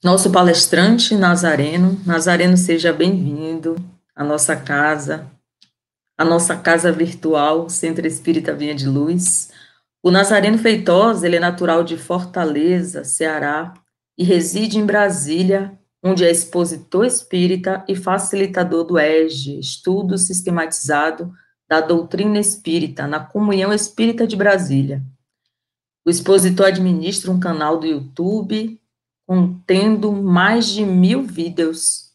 Nosso palestrante Nazareno. Nazareno, seja bem-vindo à nossa casa virtual, Centro Espírita Vinha de Luz. O Nazareno Feitosa, ele é natural de Fortaleza, Ceará, e reside em Brasília, onde é expositor espírita e facilitador do ESG, Estudo Sistematizado da Doutrina Espírita, na Comunhão Espírita de Brasília. O expositor administra um canal do YouTube contendo mais de 1000 vídeos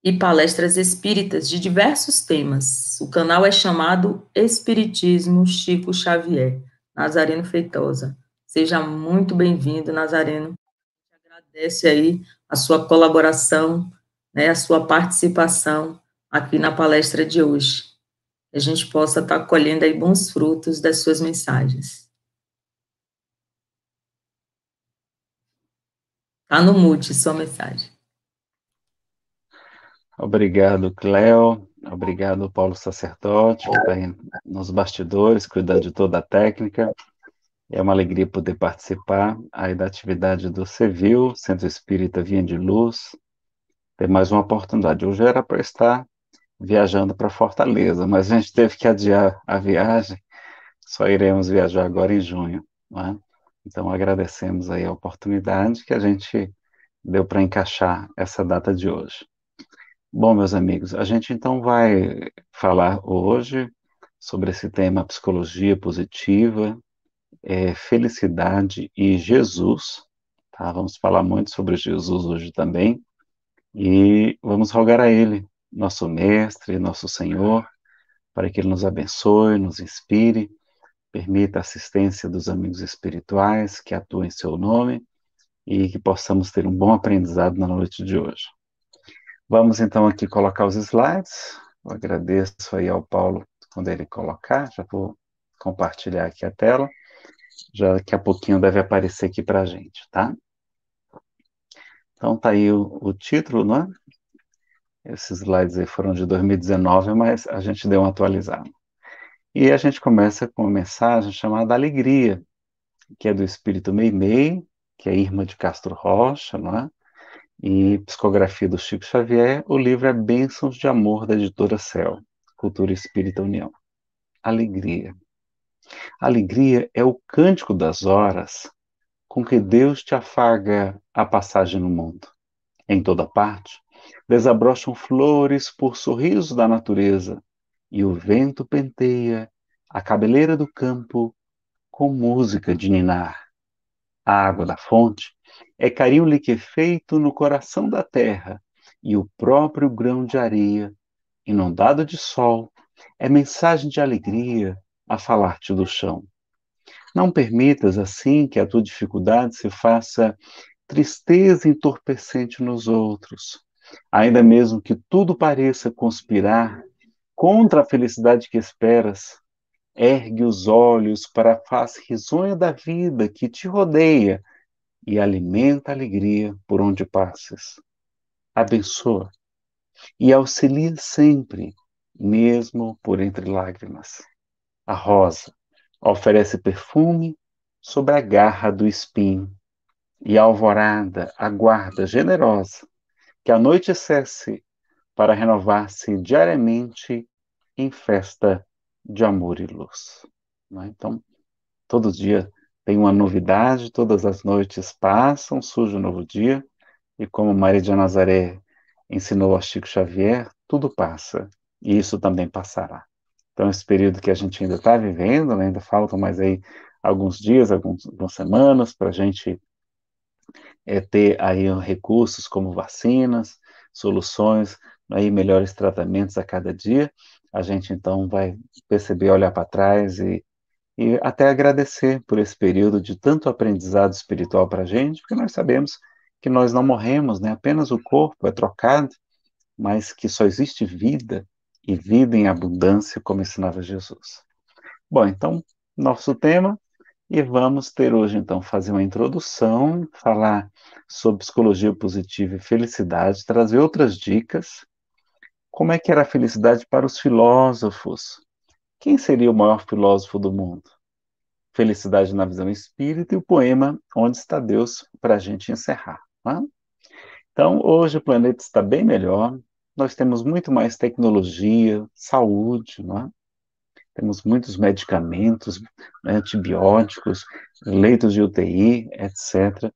e palestras espíritas de diversos temas. O canal é chamado Espiritismo Chico Xavier. Nazareno Feitosa. Seja muito bem-vindo, Nazareno. Agradece aí a sua colaboração, né, a sua participação aqui na palestra de hoje. Que a gente possa estar colhendo aí bons frutos das suas mensagens. Está no mute sua mensagem. Obrigado, Cléo. Obrigado, Paulo Sacerdote, que está aí nos bastidores, cuidando de toda a técnica. É uma alegria poder participar aí da atividade do CEVIL, Centro Espírita Vinha de Luz. Ter mais uma oportunidade. Hoje era para estar viajando para Fortaleza, mas a gente teve que adiar a viagem. Só iremos viajar agora em junho, não é? Então agradecemos aí a oportunidade que a gente deu para encaixar essa data de hoje. Bom, meus amigos, a gente então vai falar hoje sobre esse tema psicologia positiva, felicidade e Jesus, tá? Vamos falar muito sobre Jesus hoje também e vamos rogar a Ele, nosso Mestre, nosso Senhor, para que Ele nos abençoe, nos inspire, permita a assistência dos amigos espirituais que atuam em seu nome e que possamos ter um bom aprendizado na noite de hoje. Vamos então aqui colocar os slides. Eu agradeço aí ao Paulo quando ele colocar. Já vou compartilhar aqui a tela. Já daqui a pouquinho deve aparecer aqui para a gente, tá? Então tá aí o título, não é? Esses slides aí foram de 2019, mas a gente deu uma atualizada. E a gente começa com uma mensagem chamada Alegria, que é do Espírito Meimei, que é Irma de Castro Rocha, não é? E psicografia do Chico Xavier, o livro é Bênçãos de Amor, da editora Céu, Cultura Espírita União. Alegria. Alegria é o cântico das horas com que Deus te afaga a passagem no mundo. Em toda parte, desabrocham flores por sorriso da natureza, e o vento penteia a cabeleira do campo com música de ninar. A água da fonte é carinho liquefeito no coração da terra, e o próprio grão de areia, inundado de sol, é mensagem de alegria a falar-te do chão. Não permitas, assim, que a tua dificuldade se faça tristeza entorpecente nos outros, ainda mesmo que tudo pareça conspirar contra a felicidade que esperas. Ergue os olhos para a face risonha da vida que te rodeia e alimenta a alegria por onde passes. Abençoa e auxilia sempre, mesmo por entre lágrimas. A rosa oferece perfume sobre a garra do espinho, e a alvorada aguarda generosa que a noite cesse para renovar-se diariamente em festa de amor e luz. Então, todo dia tem uma novidade, todas as noites passam, surge um novo dia, e como Maria de Nazaré ensinou a Chico Xavier, tudo passa, e isso também passará. Então, esse período que a gente ainda está vivendo, né, ainda faltam mais aí alguns dias, algumas semanas, para a gente ter aí recursos como vacinas, soluções, aí melhores tratamentos a cada dia. A gente então vai perceber, olhar para trás e até agradecer por esse período de tanto aprendizado espiritual para a gente, porque nós sabemos que nós não morremos, né? Apenas o corpo é trocado, mas que só existe vida, e vida em abundância, como ensinava Jesus. Bom, então, nosso tema, e vamos ter hoje, então, fazer uma introdução, falar sobre psicologia positiva e felicidade, trazer outras dicas. Como é que era a felicidade para os filósofos? Quem seria o maior filósofo do mundo? Felicidade na visão espírita e o poema Onde está Deus, para a gente encerrar. Né? Então, hoje o planeta está bem melhor, nós temos muito mais tecnologia, saúde, não é? Temos muitos medicamentos, né, antibióticos, leitos de UTI, etc.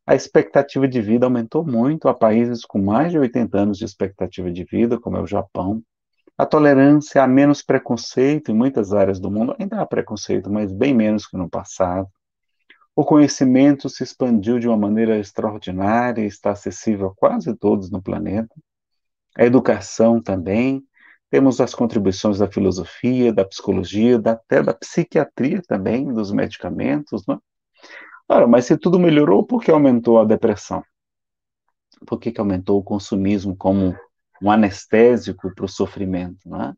A expectativa de vida aumentou muito. Há países com mais de 80 anos de expectativa de vida, como é o Japão. A tolerância, há menos preconceito em muitas áreas do mundo. Ainda há preconceito, mas bem menos que no passado. O conhecimento se expandiu de uma maneira extraordinária e está acessível a quase todos no planeta. A educação também. Temos as contribuições da filosofia, da psicologia, até da psiquiatria também, dos medicamentos, né? Ora, mas se tudo melhorou, por que aumentou a depressão? Por que que aumentou o consumismo como um anestésico para o sofrimento, né?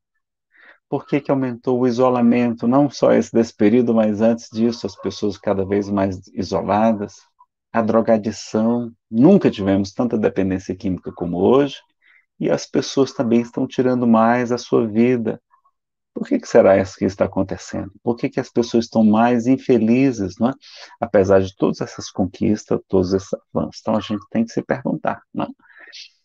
Por que que aumentou o isolamento, não só esse desse período, mas antes disso, as pessoas cada vez mais isoladas? A drogadição, nunca tivemos tanta dependência química como hoje, e as pessoas também estão tirando mais a sua vida. Por que que será isso que está acontecendo? Por que que as pessoas estão mais infelizes, não é? Apesar de todas essas conquistas, todos esses avanços. Então a gente tem que se perguntar, não é?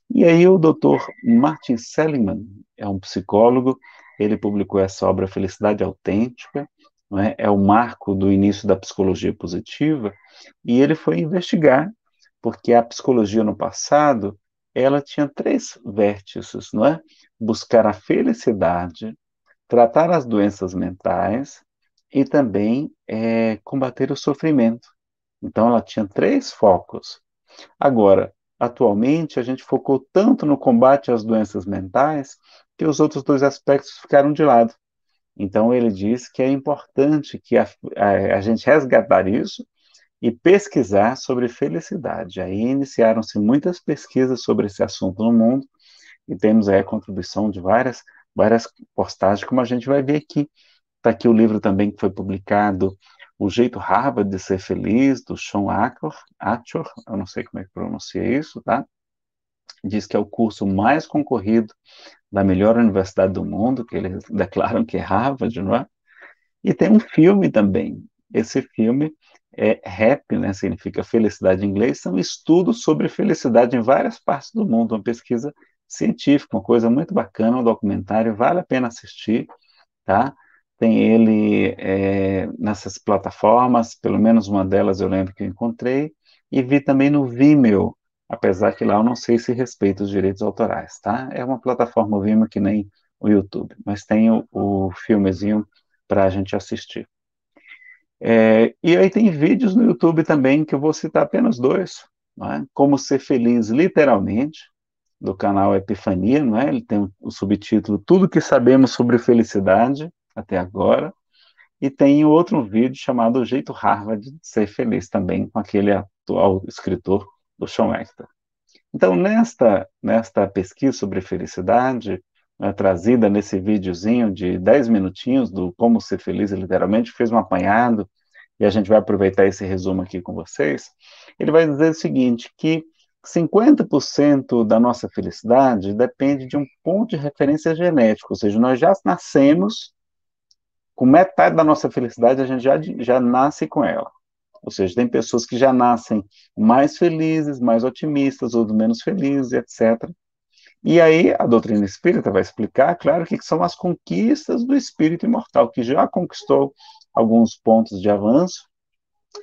E aí o doutor Martin Seligman é um psicólogo, ele publicou essa obra Felicidade Autêntica, não é? É o marco do início da psicologia positiva, e ele foi investigar, porque a psicologia no passado, ela tinha três vértices, não é? Buscar a felicidade, tratar as doenças mentais e também combater o sofrimento. Então ela tinha três focos. Agora, atualmente, a gente focou tanto no combate às doenças mentais que os outros dois aspectos ficaram de lado. Então, ele diz que é importante que a gente resgatar isso e pesquisar sobre felicidade. Aí iniciaram-se muitas pesquisas sobre esse assunto no mundo e temos aí a contribuição de várias postagens, como a gente vai ver aqui. Está aqui o livro também que foi publicado, O Jeito Harvard de Ser Feliz, do Sean Achor, eu não sei como é que pronuncia isso, tá? Diz que é o curso mais concorrido da melhor universidade do mundo, que eles declaram que é Harvard, não é? E tem um filme também. Esse filme é Happy, né? Significa felicidade em inglês, são estudos sobre felicidade em várias partes do mundo, uma pesquisa científica, uma coisa muito bacana, um documentário, vale a pena assistir, tá? Tem ele nessas plataformas, pelo menos uma delas eu lembro que eu encontrei, e vi também no Vimeo, apesar que lá eu não sei se respeita os direitos autorais, tá? É uma plataforma Vimeo que nem o YouTube, mas tem o filmezinho para a gente assistir. E aí tem vídeos no YouTube também, que eu vou citar apenas dois, não é? Como Ser Feliz Literalmente, do canal Epifania, não é? Ele tem o subtítulo Tudo que Sabemos sobre Felicidade até agora, e tem outro vídeo chamado O Jeito Harvard de Ser Feliz, também com aquele atual escritor do Sean Hector. Então, nesta pesquisa sobre felicidade, né, trazida nesse videozinho de 10 minutinhos do Como Ser Feliz, literalmente, fez um apanhado, e a gente vai aproveitar esse resumo aqui com vocês. Ele vai dizer o seguinte, que 50% da nossa felicidade depende de um ponto de referência genético, ou seja, nós já nascemos com metade da nossa felicidade, a gente já nasce com ela. Ou seja, tem pessoas que já nascem mais felizes, mais otimistas, ou menos felizes, etc. E aí a doutrina espírita vai explicar, claro, o que são as conquistas do espírito imortal, que já conquistou alguns pontos de avanço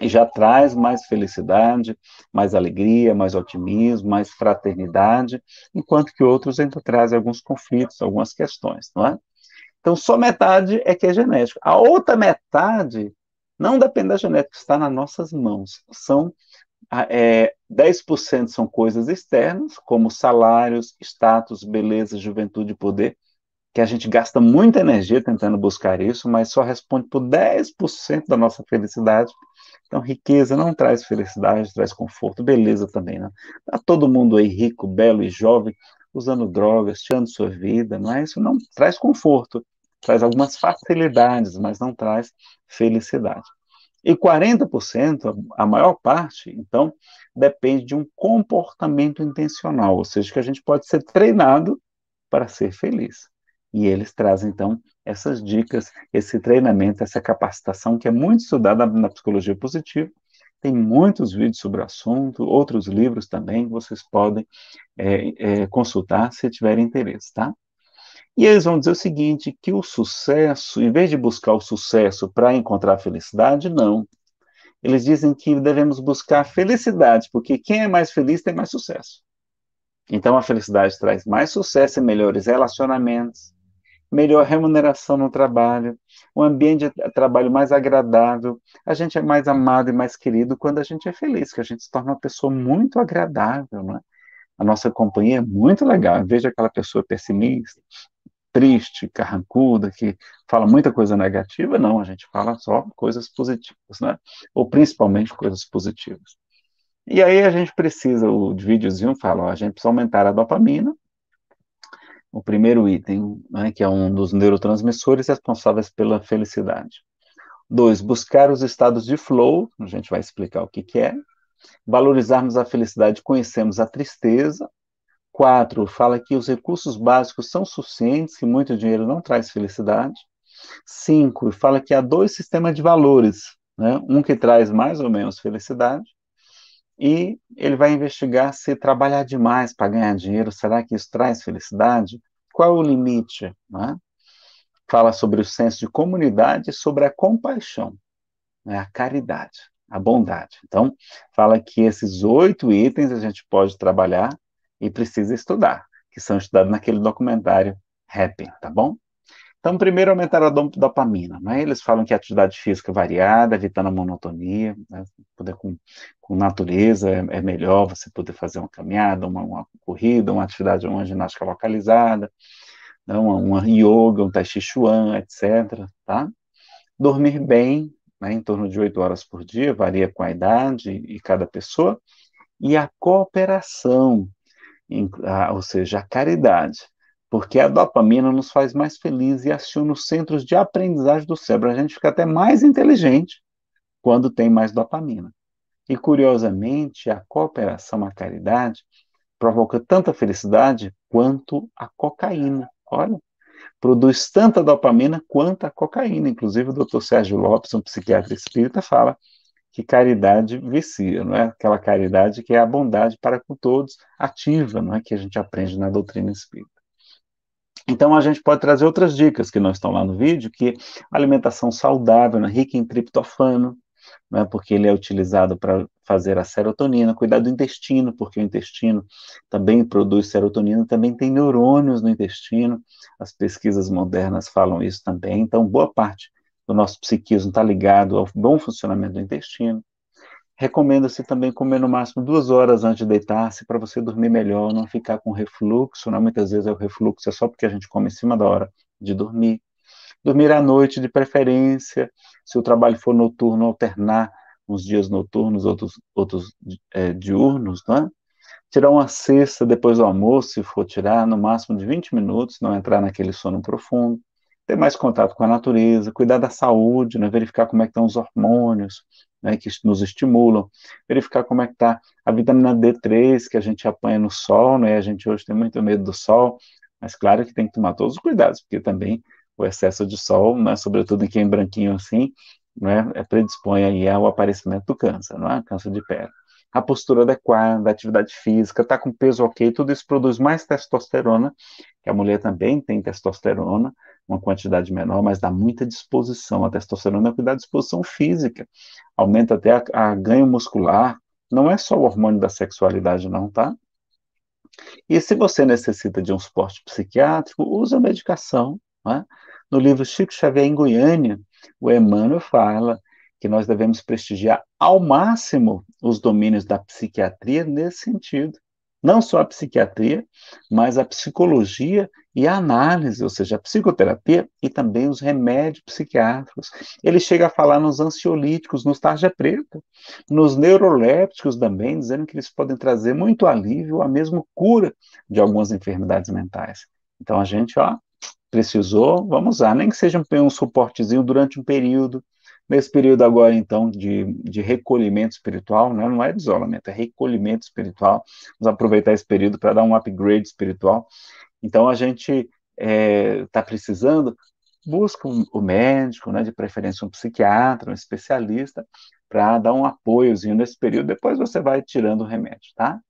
e já traz mais felicidade, mais alegria, mais otimismo, mais fraternidade, enquanto que outros ainda trazem alguns conflitos, algumas questões, não é? Então, só metade é que é genético. A outra metade não depende da genética, está nas nossas mãos. 10% são coisas externas, como salários, status, beleza, juventude e poder, que a gente gasta muita energia tentando buscar isso, mas só responde por 10% da nossa felicidade. Então, riqueza não traz felicidade, traz conforto, beleza também, né? Tá todo mundo aí rico, belo e jovem, usando drogas, tirando sua vida, não é? Isso não traz conforto, traz algumas facilidades, mas não traz felicidade. E 40%, a maior parte, então, depende de um comportamento intencional, ou seja, que a gente pode ser treinado para ser feliz. E eles trazem, então, essas dicas, esse treinamento, essa capacitação que é muito estudada na psicologia positiva. Tem muitos vídeos sobre o assunto, outros livros também, que vocês podem consultar se tiverem interesse, tá? E eles vão dizer o seguinte, que o sucesso, em vez de buscar o sucesso para encontrar a felicidade, não. Eles dizem que devemos buscar a felicidade, porque quem é mais feliz tem mais sucesso. Então, a felicidade traz mais sucesso e melhores relacionamentos, melhor remuneração no trabalho, um ambiente de trabalho mais agradável. A gente é mais amado e mais querido quando a gente é feliz, que a gente se torna uma pessoa muito agradável, né? A nossa companhia é muito legal. Em vez de aquela pessoa pessimista, triste, carrancuda, que fala muita coisa negativa, não, a gente fala só coisas positivas, né? Ou principalmente coisas positivas. E aí a gente precisa, o videozinho fala, ó, a gente precisa aumentar a dopamina, o primeiro item, né, que é um dos neurotransmissores responsáveis pela felicidade. 2, buscar os estados de flow, a gente vai explicar o que que é. Valorizarmos a felicidade, conhecemos a tristeza. 4, fala que os recursos básicos são suficientes, que muito dinheiro não traz felicidade. 5, fala que há dois sistemas de valores, né? Um que traz mais ou menos felicidade, e ele vai investigar se trabalhar demais para ganhar dinheiro, será que isso traz felicidade? Qual é o limite? Né? Fala sobre o senso de comunidade e sobre a compaixão, né? A caridade, a bondade. Então, fala que esses 8 itens a gente pode trabalhar e precisa estudar, que são estudados naquele documentário Happy, tá bom? Então, primeiro, aumentar a dopamina. Né? Eles falam que a atividade física variada, evitando a monotonia, né? Poder com natureza é melhor você poder fazer uma caminhada, uma corrida, uma atividade, uma ginástica localizada, né? Uma yoga, um tai chi chuan, etc. Tá? Dormir bem, né? Em torno de 8 horas por dia, varia com a idade e cada pessoa. E a cooperação, ou seja, a caridade, porque a dopamina nos faz mais felizes e aciona os centros de aprendizagem do cérebro. A gente fica até mais inteligente quando tem mais dopamina. E, curiosamente, a cooperação, a caridade, provoca tanta felicidade quanto a cocaína. Olha, produz tanta dopamina quanto a cocaína. Inclusive, o Dr. Sérgio Lopes, um psiquiatra espírita, fala que caridade vicia, não é? Aquela caridade que é a bondade para com todos, ativa, não é? Que a gente aprende na doutrina espírita. Então, a gente pode trazer outras dicas que não estão lá no vídeo, que alimentação saudável, né? Rica em triptofano, né? Porque ele é utilizado para fazer a serotonina, cuidar do intestino, porque o intestino também produz serotonina, também tem neurônios no intestino, as pesquisas modernas falam isso também, então boa parte do nosso psiquismo está ligado ao bom funcionamento do intestino. Recomenda-se também comer no máximo 2 horas antes de deitar-se para você dormir melhor, não ficar com refluxo, né? Muitas vezes o refluxo é só porque a gente come em cima da hora de dormir. Dormir à noite, de preferência, se o trabalho for noturno, alternar uns dias noturnos, outros diurnos, né? Tirar uma siesta depois do almoço, se for tirar, no máximo de 20 minutos, não entrar naquele sono profundo. Ter mais contato com a natureza, cuidar da saúde, né? Verificar como é que estão os hormônios, né, que nos estimulam, verificar como é que está a vitamina D3 que a gente apanha no sol, né? A gente hoje tem muito medo do sol, mas claro que tem que tomar todos os cuidados, porque também o excesso de sol, né, sobretudo em quem é branquinho assim, né, predispõe aí ao aparecimento do câncer, não é? Câncer de pele. A postura adequada, a atividade física, está com peso ok, tudo isso produz mais testosterona, que a mulher também tem testosterona, uma quantidade menor, mas dá muita disposição. A testosterona cuida da disposição física, aumenta até a ganho muscular, não é só o hormônio da sexualidade não, tá? E se você necessita de um suporte psiquiátrico, use a medicação, né? No livro Chico Xavier em Goiânia, o Emmanuel fala que nós devemos prestigiar ao máximo os domínios da psiquiatria nesse sentido. Não só a psiquiatria, mas a psicologia e a análise, ou seja, a psicoterapia e também os remédios psiquiátricos. Ele chega a falar nos ansiolíticos, nos tarja preta, nos neurolépticos também, dizendo que eles podem trazer muito alívio, a mesma cura de algumas enfermidades mentais. Então a gente, ó, precisou, vamos usar, nem que seja um suportezinho durante um período. Nesse período agora, então, de recolhimento espiritual, né? Não é de isolamento, é recolhimento espiritual. Vamos aproveitar esse período para dar um upgrade espiritual. Então, a gente está precisando, busca o médico, né? De preferência um psiquiatra, um especialista, para dar um apoiozinho nesse período. Depois você vai tirando o remédio, tá?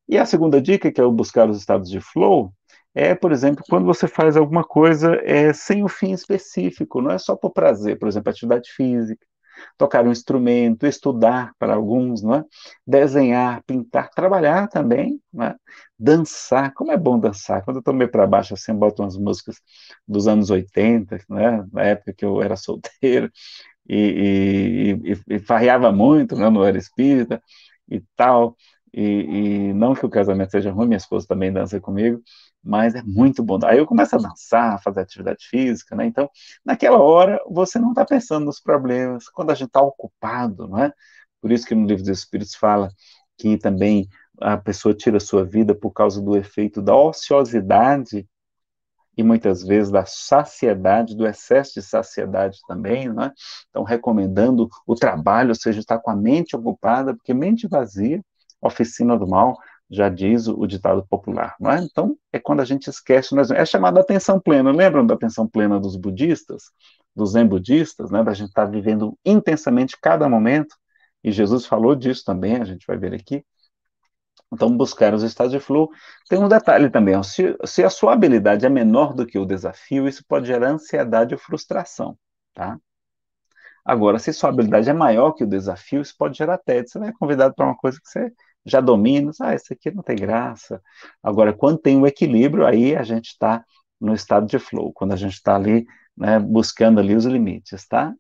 E a segunda dica, que é o buscar os estados de flow, é, por exemplo, quando você faz alguma coisa sem o fim específico, não é só por prazer, por exemplo, atividade física, tocar um instrumento, estudar para alguns, não é? Desenhar, pintar, trabalhar também, não é? Dançar, como é bom dançar. Quando eu estou meio para baixo, assim, eu boto umas músicas dos anos 80, né? Na época que eu era solteiro, e farreava muito, né? Não era espírita e tal. E não que o casamento seja ruim, minha esposa também dança comigo, mas é muito bom. Aí eu começo a dançar, fazer atividade física, né? Então, naquela hora, você não está pensando nos problemas. Quando a gente está ocupado, não é? Por isso que no Livro dos Espíritos fala que também a pessoa tira a sua vida por causa do efeito da ociosidade e muitas vezes da saciedade, do excesso de saciedade também, né? Então, recomendando o trabalho, ou seja, estar com a mente ocupada, porque mente vazia, oficina do mal, já diz o ditado popular, não é? Então, é quando a gente esquece, é chamada atenção plena. Lembram da atenção plena dos budistas, dos zen budistas, né? Da gente estar vivendo intensamente cada momento, e Jesus falou disso também, a gente vai ver aqui. Então, buscar os estados de flow. Tem um detalhe também, ó, se a sua habilidade é menor do que o desafio, isso pode gerar ansiedade ou frustração, tá? Agora, se sua habilidade é maior que o desafio, isso pode gerar tédio. Você vai é convidado para uma coisa que você já domina, isso aqui não tem graça. Agora, quando tem o equilíbrio, aí a gente está no estado de flow, quando a gente está ali, né, buscando ali os limites, tá?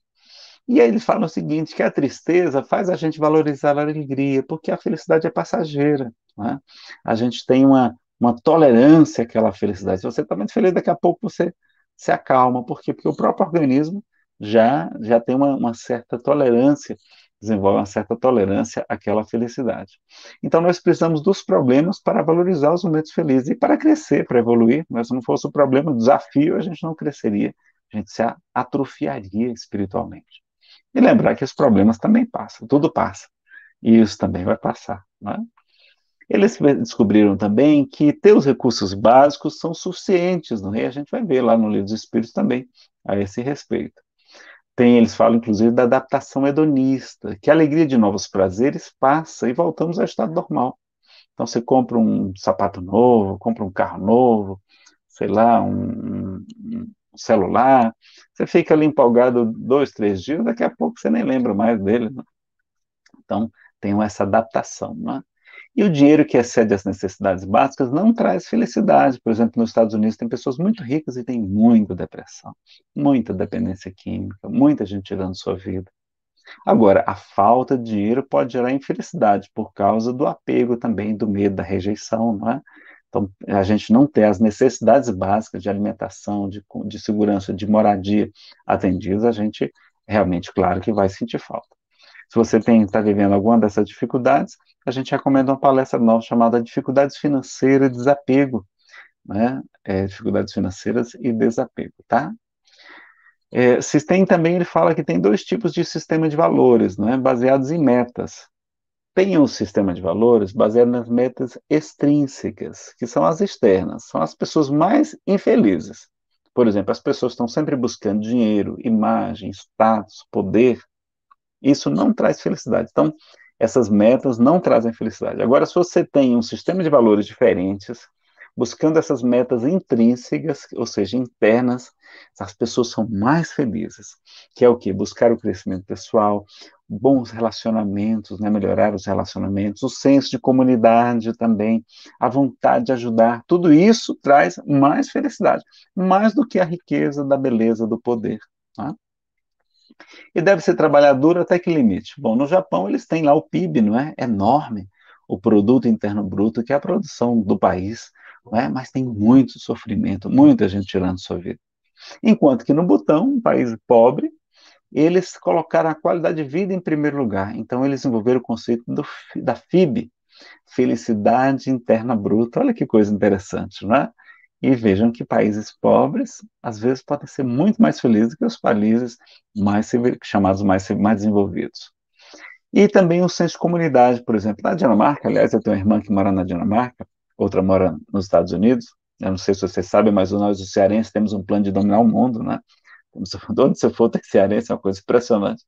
E aí ele fala o seguinte, que a tristeza faz a gente valorizar a alegria, porque a felicidade é passageira, né? A gente tem uma tolerância àquela felicidade. Se você está muito feliz, daqui a pouco você se acalma. Por quê? Porque o próprio organismo já tem uma certa tolerância, desenvolve uma certa tolerância àquela felicidade. Então, nós precisamos dos problemas para valorizar os momentos felizes e para crescer, para evoluir. Mas se não fosse o problema, o desafio, a gente não cresceria, a gente se atrofiaria espiritualmente. E lembrar que os problemas também passam, tudo passa. E isso também vai passar. Né? Eles descobriram também que ter os recursos básicos são suficientes, não é? A gente vai ver lá no Livro dos Espíritos também a esse respeito. Eles falam, inclusive, da adaptação hedonista, que a alegria de novos prazeres passa e voltamos ao estado normal. Então, você compra um sapato novo, compra um carro novo, sei lá, um celular, você fica ali empolgado 2, 3 dias, daqui a pouco você nem lembra mais dele. Né? Então, tem essa adaptação. Né? E o dinheiro que excede as necessidades básicas não traz felicidade. Por exemplo, nos Estados Unidos tem pessoas muito ricas e tem muita depressão, muita dependência química, muita gente tirando sua vida. Agora, a falta de dinheiro pode gerar infelicidade por causa do apego também, do medo, da rejeição, não é? Então, a gente não ter as necessidades básicas de alimentação, de segurança, de moradia atendidas, a gente realmente, claro, que vai sentir falta. Se você está vivendo alguma dessas dificuldades, a gente recomenda uma palestra nossa chamada Dificuldades Financeiras e Desapego, né? Dificuldades financeiras e desapego, tá? Sistema também, ele fala que tem dois tipos de sistema de valores, não é? Baseados em metas. Tem um sistema de valores baseado nas metas extrínsecas, que são as externas, são as pessoas mais infelizes. Por exemplo, as pessoas estão sempre buscando dinheiro, imagem, status, poder. Isso não traz felicidade. Então, essas metas não trazem felicidade. Agora, se você tem um sistema de valores diferentes, buscando essas metas intrínsecas, ou seja, internas, as pessoas são mais felizes. Que é o quê? Buscar o crescimento pessoal, bons relacionamentos, né? Melhorar os relacionamentos, o senso de comunidade também, a vontade de ajudar. Tudo isso traz mais felicidade, mais do que a riqueza da beleza do poder. Tá? E deve ser trabalhador até que limite? Bom, no Japão eles têm lá o PIB, não é? Enorme, o produto interno bruto, que é a produção do país, não é? Mas tem muito sofrimento, muita gente tirando sua vida. Enquanto que no Butão, um país pobre, eles colocaram a qualidade de vida em primeiro lugar. Então eles desenvolveram o conceito da FIB, felicidade interna bruta. Olha que coisa interessante, não é? E vejam que países pobres, às vezes, podem ser muito mais felizes que os países chamados mais desenvolvidos. E também o senso de comunidade, por exemplo. Na Dinamarca, aliás, eu tenho uma irmã que mora na Dinamarca, outra mora nos Estados Unidos. Eu não sei se vocês sabem, mas nós, os cearenses, temos um plano de dominar o mundo, né? De onde você for, tem cearense, é uma coisa impressionante.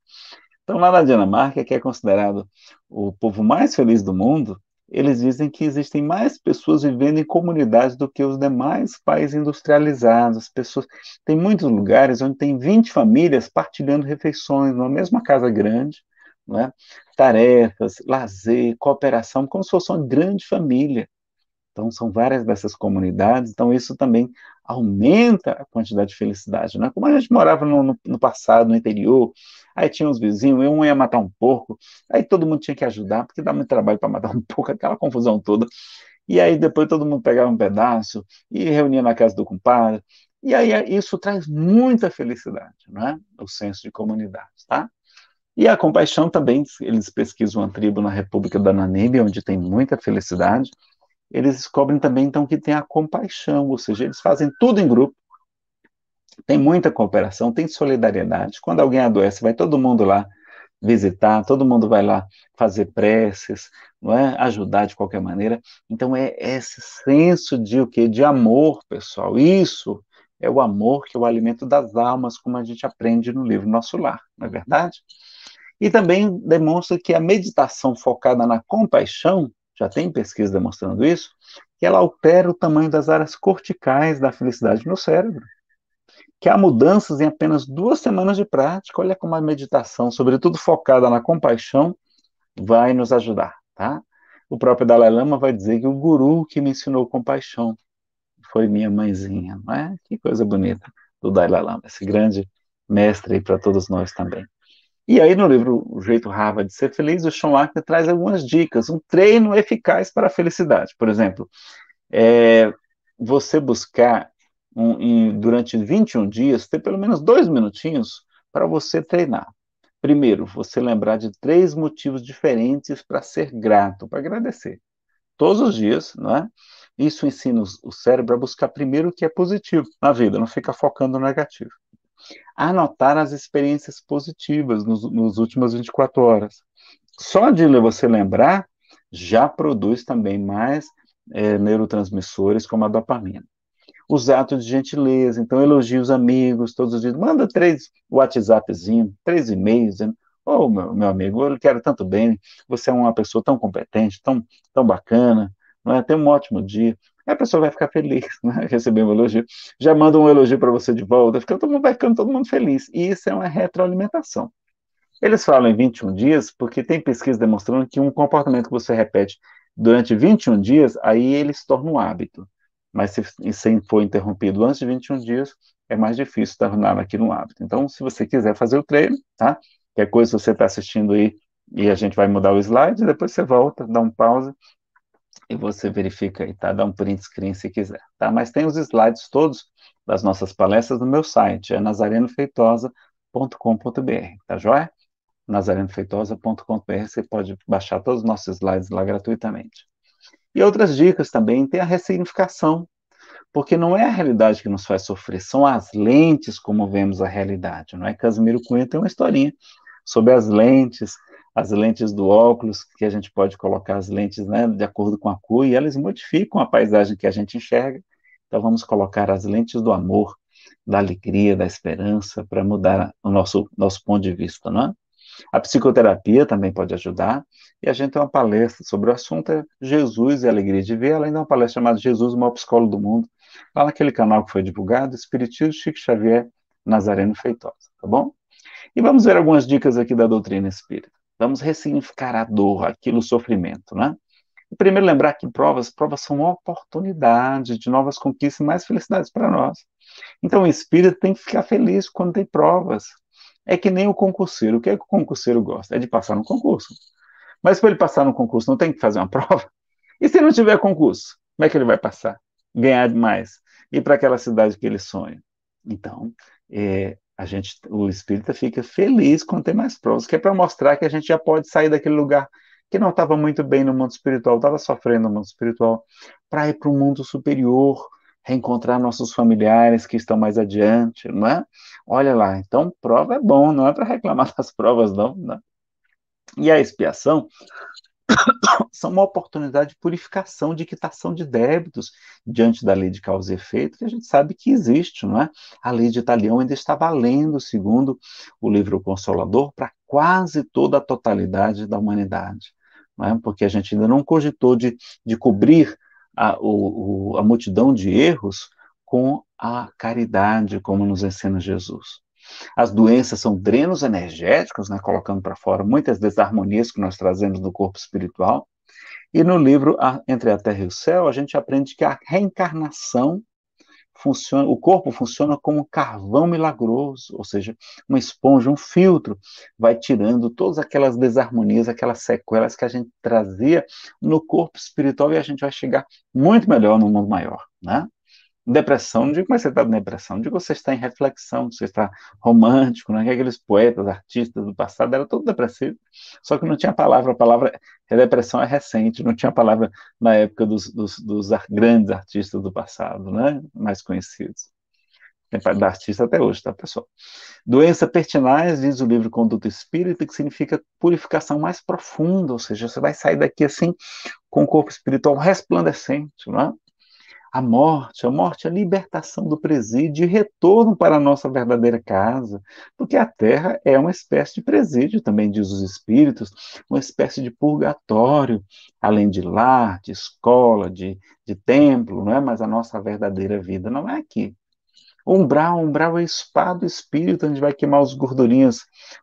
Então, lá na Dinamarca, que é considerado o povo mais feliz do mundo, eles dizem que existem mais pessoas vivendo em comunidades do que os demais países industrializados. Pessoas, tem muitos lugares onde tem 20 famílias partilhando refeições numa mesma casa grande, não é? Tarefas, lazer, cooperação, como se fosse uma grande família. Então, são várias dessas comunidades, então isso também aumenta a quantidade de felicidade, né? Como a gente morava no passado, no interior, aí tinha os vizinhos, um ia matar um porco, aí todo mundo tinha que ajudar, porque dá muito trabalho para matar um porco, aquela confusão toda, e aí depois todo mundo pegava um pedaço e reunia na casa do compadre, e aí isso traz muita felicidade, né? O senso de comunidade, tá? E a compaixão também, eles pesquisam uma tribo na República da Namíbia, onde tem muita felicidade, eles descobrem também, então, que tem a compaixão, ou seja, eles fazem tudo em grupo, tem muita cooperação, tem solidariedade. Quando alguém adoece, vai todo mundo lá visitar, todo mundo vai lá fazer preces, não é? Ajudar de qualquer maneira. Então, é esse senso de o quê? De amor, pessoal. Isso é o amor que é o alimento das almas, como a gente aprende no livro Nosso Lar, não é verdade? E também demonstra que a meditação focada na compaixão, já tem pesquisa demonstrando isso, que ela altera o tamanho das áreas corticais da felicidade no cérebro. Que há mudanças em apenas 2 semanas de prática. Olha como a meditação, sobretudo focada na compaixão, vai nos ajudar, tá? O próprio Dalai Lama vai dizer que o guru que me ensinou compaixão foi minha mãezinha, não é? Que coisa bonita do Dalai Lama, esse grande mestre aí para todos nós também. E aí, no livro O Jeito Harvard de Ser Feliz, o Sean Lackner traz algumas dicas, um treino eficaz para a felicidade. Por exemplo, é, você buscar, durante 21 dias, ter pelo menos 2 minutinhos para você treinar. Primeiro, você lembrar de 3 motivos diferentes para ser grato, para agradecer. Todos os dias, não é? Isso ensina o cérebro a buscar primeiro o que é positivo na vida, não fica focando no negativo. Anotar as experiências positivas nos últimos 24 horas. Só de você lembrar, já produz também mais neurotransmissores como a dopamina. Os atos de gentileza, então elogie os amigos todos os dias, manda 3 WhatsAppzinho, 3 e-mails, dizendo, ô meu amigo, eu quero tanto bem, você é uma pessoa tão competente, tão bacana, não é? Tem um ótimo dia. Aí a pessoa vai ficar feliz, né? Receber um elogio. Já manda um elogio para você de volta, vai ficando todo mundo feliz. E isso é uma retroalimentação. Eles falam em 21 dias porque tem pesquisa demonstrando que um comportamento que você repete durante 21 dias, aí ele se torna um hábito. Mas se for interrompido antes de 21 dias, é mais difícil tornar aquilo um hábito. Então, se você quiser fazer o treino, tá? Qualquer coisa você está assistindo aí e a gente vai mudar o slide, depois você volta, dá um pause e você verifica aí, tá? Dá um print screen se quiser, tá? Mas tem os slides todos das nossas palestras no meu site, é nazarenofeitosa.com.br, tá joia? nazarenofeitosa.com.br, você pode baixar todos os nossos slides lá gratuitamente. E outras dicas também, tem a ressignificação, porque não é a realidade que nos faz sofrer, são as lentes como vemos a realidade, não é? Casimiro Cunha tem uma historinha sobre as lentes do óculos, que a gente pode colocar as lentes, né, de acordo com a cor, e elas modificam a paisagem que a gente enxerga. Então vamos colocar as lentes do amor, da alegria, da esperança, para mudar o nosso ponto de vista, não é? A psicoterapia também pode ajudar, e a gente tem uma palestra sobre o assunto é Jesus e a Alegria de Ver, além de uma palestra chamada Jesus, o maior psicólogo do mundo, lá naquele canal que foi divulgado, Espiritismo Chico Xavier, Nazareno Feitosa, tá bom? E vamos ver algumas dicas aqui da doutrina espírita. Vamos ressignificar a dor, aquilo, o sofrimento, né? Primeiro, lembrar que provas são oportunidades de novas conquistas e mais felicidades para nós. Então, o espírito tem que ficar feliz quando tem provas. É que nem o concurseiro. O que é que o concurseiro gosta? É de passar no concurso. Mas para ele passar no concurso, não tem que fazer uma prova? E se não tiver concurso, como é que ele vai passar? Ganhar mais? Ir para aquela cidade que ele sonha? Então, o espírita fica feliz quando tem mais provas, que é para mostrar que a gente já pode sair daquele lugar que não estava muito bem no mundo espiritual, estava sofrendo no mundo espiritual, para ir para um mundo superior, reencontrar nossos familiares que estão mais adiante, não é? Olha lá, então prova é bom, não é para reclamar das provas, não, né? E a expiação são uma oportunidade de purificação, de quitação de débitos diante da lei de causa e efeito, que a gente sabe que existe, não é? A lei de Italião ainda está valendo, segundo o livro Consolador, para quase toda a totalidade da humanidade, não é? Porque a gente ainda não cogitou de cobrir a multidão de erros com a caridade, como nos ensina Jesus. As doenças são drenos energéticos, né, colocando para fora muitas desarmonias que nós trazemos do corpo espiritual. E no livro Entre a Terra e o Céu, a gente aprende que a reencarnação funciona, o corpo funciona como um carvão milagroso, ou seja, uma esponja, um filtro, vai tirando todas aquelas desarmonias, aquelas sequelas que a gente trazia no corpo espiritual e a gente vai chegar muito melhor no mundo maior, né? Depressão, não digo que você está em depressão, não digo que você está em reflexão, você está romântico, né? Que aqueles poetas, artistas do passado eram todos depressivos, só que não tinha palavra, a palavra depressão é recente, não tinha palavra na época dos grandes artistas do passado, né? Mais conhecidos. Tem da artista até hoje, tá, pessoal? Doença pertinaz, diz o livro Conduta Espírita, que significa purificação mais profunda, ou seja, você vai sair daqui assim com o corpo espiritual resplandecente, não é? A morte é a libertação do presídio e retorno para a nossa verdadeira casa, porque a terra é uma espécie de presídio, também diz os espíritos, uma espécie de purgatório, além de lar, de escola, de templo, não é? Mas a nossa verdadeira vida não é aqui. Umbral é a espada do espírito, onde vai queimar os gordurinhas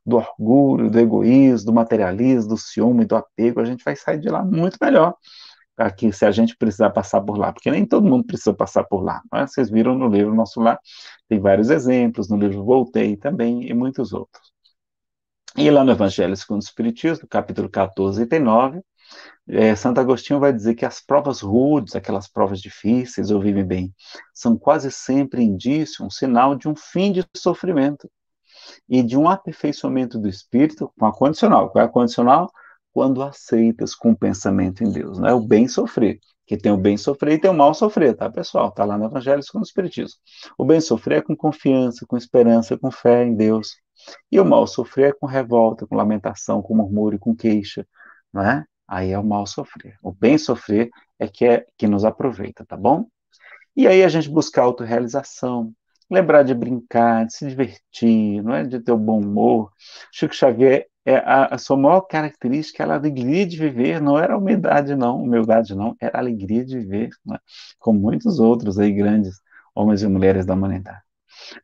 do orgulho, do egoísmo, do materialismo, do ciúme, do apego, a gente vai sair de lá muito melhor aqui se a gente precisar passar por lá, porque nem todo mundo precisa passar por lá. Não é? Vocês viram no livro Nosso Lar, tem vários exemplos, no livro Voltei também, e muitos outros. E lá no Evangelho segundo o Espiritismo, capítulo 14, item 9, Santo Agostinho vai dizer que as provas rudes, aquelas provas difíceis, ou vivem bem, são quase sempre indício, um sinal de um fim de sofrimento e de um aperfeiçoamento do espírito com a condicional. Qual é a condicional? Quando aceitas com o pensamento em Deus, não é o bem sofrer, que tem o bem sofrer e tem o mal sofrer, tá, pessoal? Tá lá no Evangelho segundo o Espiritismo. O bem sofrer é com confiança, com esperança, com fé em Deus. E o mal sofrer é com revolta, com lamentação, com murmúrio, com queixa, não é? Aí é o mal sofrer. O bem sofrer é que nos aproveita, tá bom? E aí a gente buscar autorrealização, lembrar de brincar, de se divertir, não é? De ter o bom humor. Chico Xavier, a sua maior característica era a alegria de viver, não era humildade não, era a alegria de viver, né? Como muitos outros aí grandes homens e mulheres da humanidade.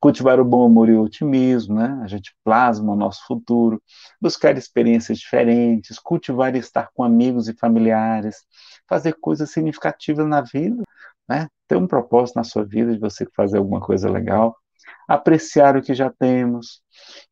Cultivar o bom humor e o otimismo, né? A gente plasma o nosso futuro, buscar experiências diferentes, cultivar e estar com amigos e familiares, fazer coisas significativas na vida, né? Ter um propósito na sua vida de você fazer alguma coisa legal, apreciar o que já temos.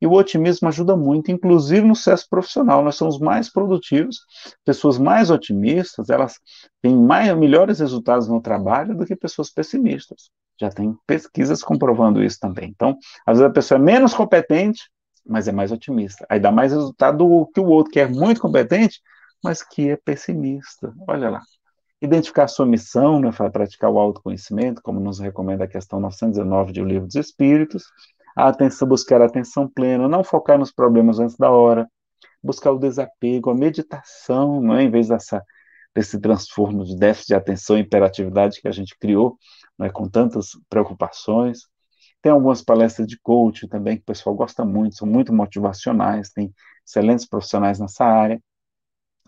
E o otimismo ajuda muito, inclusive no sucesso profissional. Nós somos mais produtivos, pessoas mais otimistas, elas têm melhores resultados no trabalho do que pessoas pessimistas. Já tem pesquisas comprovando isso também. Então, às vezes a pessoa é menos competente, mas é mais otimista. Aí dá mais resultado do que o outro, que é muito competente, mas que é pessimista. Olha lá. Identificar a sua missão, né, para praticar o autoconhecimento, como nos recomenda a questão 919 de O Livro dos Espíritos. A atenção, buscar a atenção plena, não focar nos problemas antes da hora, buscar o desapego, a meditação, né, em vez desse transtorno de déficit de atenção e hiperatividade que a gente criou, né, com tantas preocupações. Tem algumas palestras de coaching também que o pessoal gosta muito, são muito motivacionais, tem excelentes profissionais nessa área,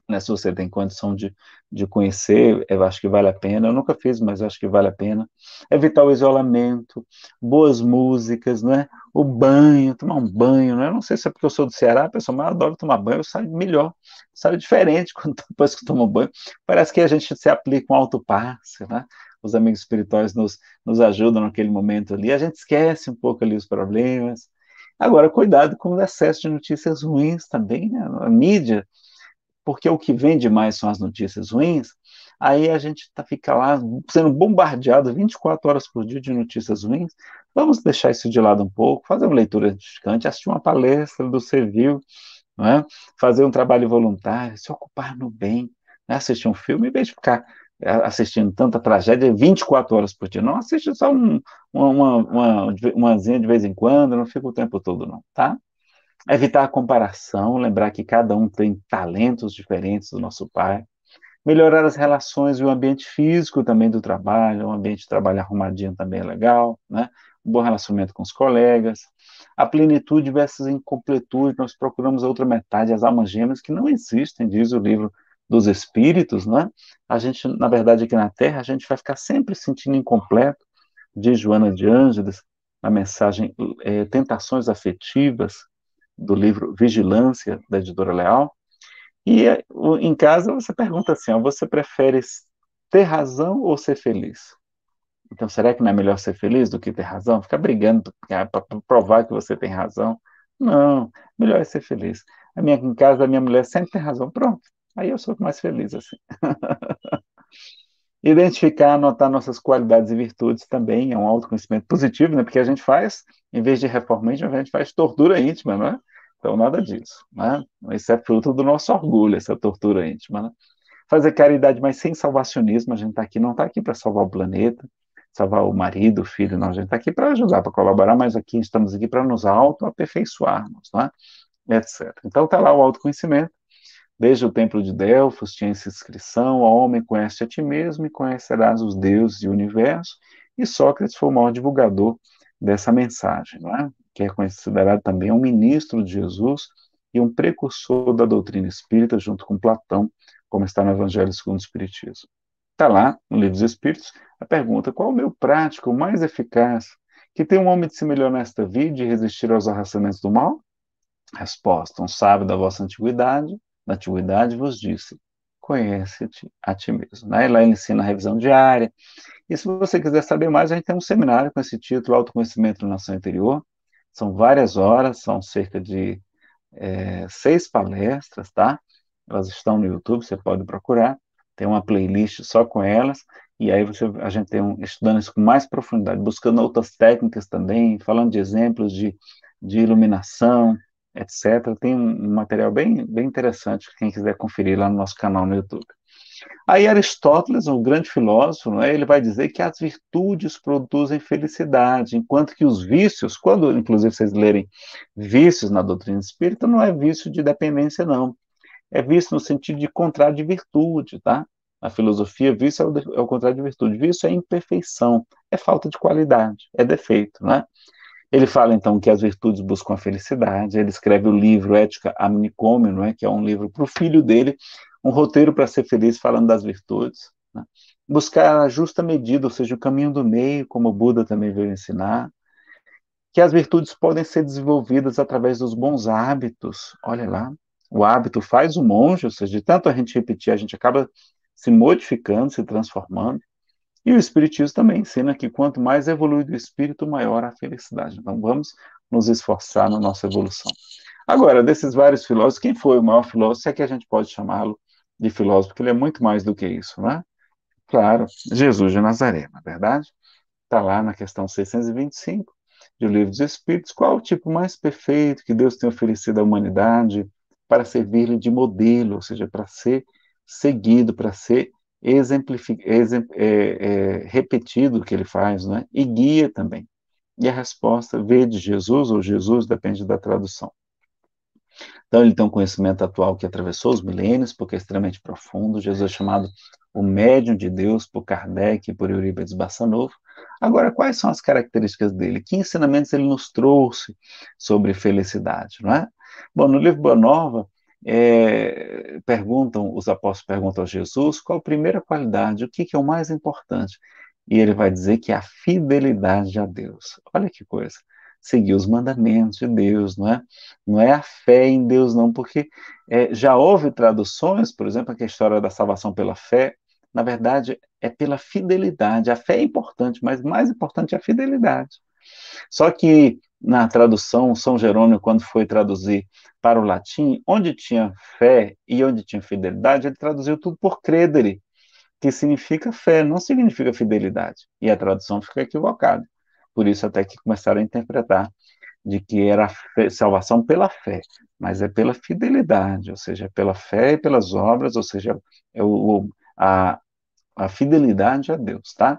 né, se você tem condição de conhecer, eu acho que vale a pena. Eu nunca fiz, mas acho que vale a pena. Evitar o isolamento, boas músicas, né? O banho, tomar um banho, né? Eu não sei se é porque eu sou do Ceará, pessoal, mas eu adoro tomar banho, eu saio melhor, saio diferente quando, depois que tomo banho. Parece que a gente se aplica um autopasse, né? Os amigos espirituais nos ajudam naquele momento ali, a gente esquece um pouco ali os problemas. Agora, cuidado com o excesso de notícias ruins também, né? A mídia, porque o que vende mais são as notícias ruins, aí a gente fica lá sendo bombardeado 24 horas por dia de notícias ruins. Vamos deixar isso de lado um pouco, fazer uma leitura edificante, assistir uma palestra do Servil, não é? Fazer um trabalho voluntário, se ocupar no bem, né? Assistir um filme, em vez de ficar assistindo tanta tragédia 24 horas por dia. Não assiste só umazinha de vez em quando, não fica o tempo todo, não, tá? Evitar a comparação, lembrar que cada um tem talentos diferentes do nosso pai. Melhorar as relações e o ambiente físico também do trabalho, um ambiente de trabalho arrumadinho também é legal, né? Um bom relacionamento com os colegas. A plenitude versus a incompletude, nós procuramos a outra metade, as almas gêmeas, que não existem, diz o livro dos Espíritos, não é? A gente, na verdade, aqui na Terra, a gente vai ficar sempre se sentindo incompleto, diz Joana de Ângeles, na mensagem Tentações Afetivas, do livro Vigilância, da editora Leal. E em casa você pergunta assim, ó, você prefere ter razão ou ser feliz? Então, será que não é melhor ser feliz do que ter razão? Ficar brigando para provar que você tem razão? Não, melhor é ser feliz. Em casa, a minha mulher sempre tem razão. Pronto, aí eu sou mais feliz assim. Identificar, anotar nossas qualidades e virtudes também é um autoconhecimento positivo, né? Porque a gente faz, em vez de reforma íntima, a gente faz tortura íntima, não é? Então, nada disso, né? Isso é fruto do nosso orgulho, essa tortura íntima, né? Fazer caridade, mas sem salvacionismo. A gente tá aqui, não está aqui para salvar o planeta, salvar o marido, o filho, não. A gente está aqui para ajudar, para colaborar, mas aqui estamos aqui para nos auto-aperfeiçoarmos, né? Etc. Então, está lá o autoconhecimento. Desde o templo de Delfos tinha essa inscrição: ó homem, conhece a ti mesmo e conhecerás os deuses e o universo. E Sócrates foi o maior divulgador dessa mensagem, não é? Que é considerado também um ministro de Jesus e um precursor da doutrina espírita, junto com Platão, como está no Evangelho segundo o Espiritismo. Está lá, no Livro dos Espíritos, a pergunta: qual o meio prático, o mais eficaz, que tem um homem de se melhor nesta vida e resistir aos arrastamentos do mal? Resposta: um sábio da vossa antiguidade vos disse: conhece-te a ti mesmo. Né? Lá ele ensina a revisão diária. E se você quiser saber mais, a gente tem um seminário com esse título, Autoconhecimento na Nação Interior. São várias horas, são cerca de 6 palestras, tá? Elas estão no YouTube, você pode procurar. Tem uma playlist só com elas. E aí a gente tem estudando isso com mais profundidade, buscando outras técnicas também, falando de exemplos de iluminação, etc. Tem um material bem interessante, quem quiser conferir lá no nosso canal no YouTube. Aí Aristóteles, um grande filósofo, não é? Ele vai dizer que as virtudes produzem felicidade, enquanto que os vícios, quando inclusive vocês lerem vícios na doutrina espírita, não é vício de dependência, não. É vício no sentido de contrário de virtude, tá? Na filosofia, vício é o contrário de virtude. Vício é imperfeição, é falta de qualidade, é defeito, né? Ele fala, então, que as virtudes buscam a felicidade. Ele escreve o livro Ética a Nicômeno, não é? Que é um livro para o filho dele, um roteiro para ser feliz, falando das virtudes. Né? Buscar a justa medida, ou seja, o caminho do meio, como o Buda também veio ensinar. Que as virtudes podem ser desenvolvidas através dos bons hábitos. Olha lá, o hábito faz o monge, ou seja, de tanto a gente repetir, a gente acaba se modificando, se transformando. E o Espiritismo também ensina que quanto mais evolui o espírito, maior a felicidade. Então vamos nos esforçar na nossa evolução. Agora, desses vários filósofos, quem foi o maior filósofo? Se é que a gente pode chamá-lo de filósofo, porque ele é muito mais do que isso, né? Claro, Jesus de Nazaré, na verdade. Está lá na questão 625 do Livro dos Espíritos. Qual o tipo mais perfeito que Deus tem oferecido à humanidade para servir-lhe de modelo, ou seja, para ser seguido, para ser repetido o que ele faz, né? E guia também. E a resposta veio de Jesus, ou Jesus, depende da tradução. Então, ele tem um conhecimento atual que atravessou os milênios, porque é extremamente profundo. Jesus é chamado o médium de Deus por Kardec e por Eurípides Bassanova. Agora, quais são as características dele? Que ensinamentos ele nos trouxe sobre felicidade, não é? Bom, no livro Boa Nova, os apóstolos perguntam a Jesus qual a primeira qualidade, o que é o mais importante? E ele vai dizer que é a fidelidade a Deus. Olha que coisa. Seguir os mandamentos de Deus, não é? Não é a fé em Deus, não, porque já houve traduções, por exemplo, que a história da salvação pela fé, na verdade, é pela fidelidade. A fé é importante, mas mais importante é a fidelidade. Só que na tradução, São Jerônimo, quando foi traduzir para o latim, onde tinha fé e onde tinha fidelidade, ele traduziu tudo por credere, que significa fé, não significa fidelidade. E a tradução fica equivocada. Por isso até que começaram a interpretar de que era salvação pela fé, mas é pela fidelidade, ou seja, pela fé e pelas obras, ou seja, é a fidelidade a Deus, tá?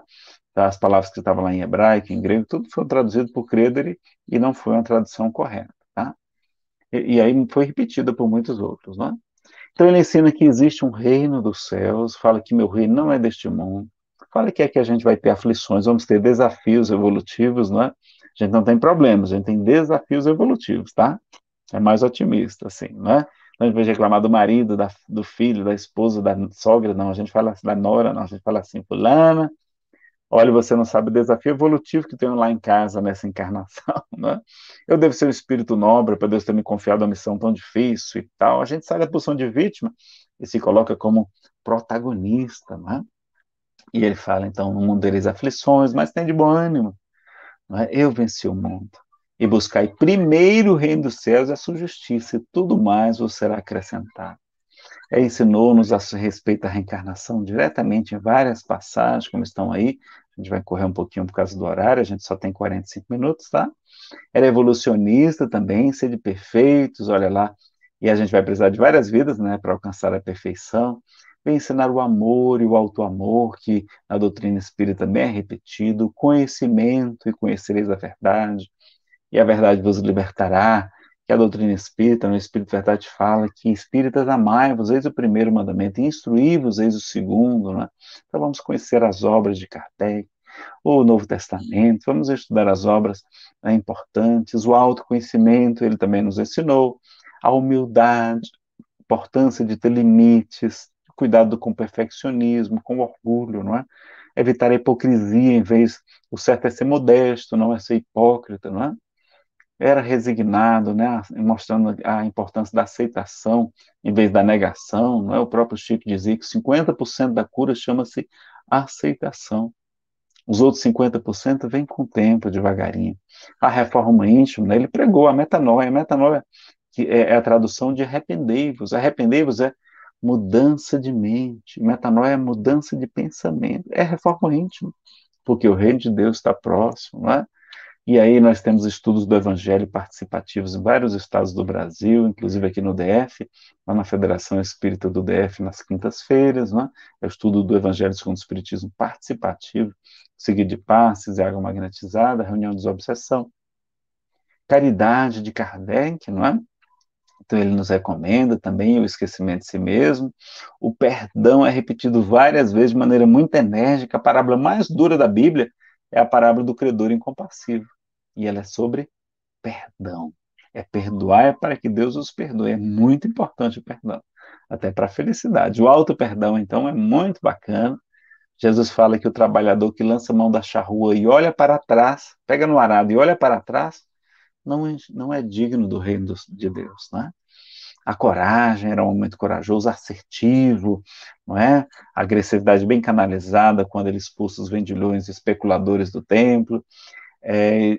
As palavras que estavam lá em hebraico, em grego, tudo foi traduzido por credere e não foi uma tradução correta, tá? E aí foi repetida por muitos outros, né? Então ele ensina que existe um reino dos céus, fala que meu reino não é deste mundo, fala que é que a gente vai ter aflições, vamos ter desafios evolutivos, não é? A gente não tem problemas, a gente tem desafios evolutivos, tá? É mais otimista, assim, né? Não, a gente vai reclamar do marido, do filho, da esposa, da sogra, não. A gente fala assim, da nora, não. A gente fala assim, fulana, olha, você não sabe o desafio evolutivo que tenho lá em casa nessa encarnação, né? Eu devo ser um espírito nobre para Deus ter me confiado uma missão tão difícil e tal. A gente sai da posição de vítima e se coloca como protagonista, né? E ele fala, então, no mundo deles aflições, mas tem de bom ânimo, né? Eu venci o mundo. E buscai primeiro o reino dos céus e a sua justiça, e tudo mais vos será acrescentado. Ensinou-nos a respeito à reencarnação diretamente em várias passagens, como estão aí. A gente vai correr um pouquinho por causa do horário, a gente só tem 45 minutos, tá? Era evolucionista também, ser de perfeitos, olha lá. E a gente vai precisar de várias vidas, né, para alcançar a perfeição. Vem ensinar o amor e o auto-amor, que na doutrina espírita também é repetido, o conhecimento e conhecereis a verdade, e a verdade vos libertará, que a doutrina espírita, no Espírito Verdade, fala que espíritas amai-vos, eis o primeiro mandamento, e instruí-vos, eis o segundo, né? Então vamos conhecer as obras de Kardec, o Novo Testamento, vamos estudar as obras, né, importantes, o autoconhecimento, ele também nos ensinou, a humildade, a importância de ter limites, cuidado com o perfeccionismo, com o orgulho, não é? Evitar a hipocrisia, em vez, o certo é ser modesto, não é ser hipócrita, não é? Era resignado, né, mostrando a importância da aceitação em vez da negação, não é? O próprio Chico dizia que 50% da cura chama-se aceitação. Os outros 50% vem com o tempo, devagarinho. A reforma íntima, né, ele pregou a metanoia que é a tradução de arrependei-vos. Arrependei-vos é mudança de mente, metanoia é mudança de pensamento, é reforma íntima, porque o reino de Deus está próximo, não é? E aí nós temos estudos do Evangelho participativos em vários estados do Brasil, inclusive aqui no DF, lá na Federação Espírita do DF, nas quintas-feiras, né? É o estudo do Evangelho segundo o Espiritismo participativo, seguido de passes e água magnetizada, reunião de desobsessão. Caridade de Kardec, não é? Então ele nos recomenda também o esquecimento de si mesmo. O perdão é repetido várias vezes de maneira muito enérgica. A parábola mais dura da Bíblia é a parábola do credor incompassível. E ela é sobre perdão. É perdoar é para que Deus os perdoe. É muito importante o perdão, até para a felicidade. O auto-perdão, então, é muito bacana. Jesus fala que o trabalhador que lança a mão da charrua e olha para trás, pega no arado e olha para trás, não é digno do reino de Deus, né? A coragem era um momento corajoso, assertivo, não é? A agressividade bem canalizada quando ele expulsa os vendilhões e especuladores do templo,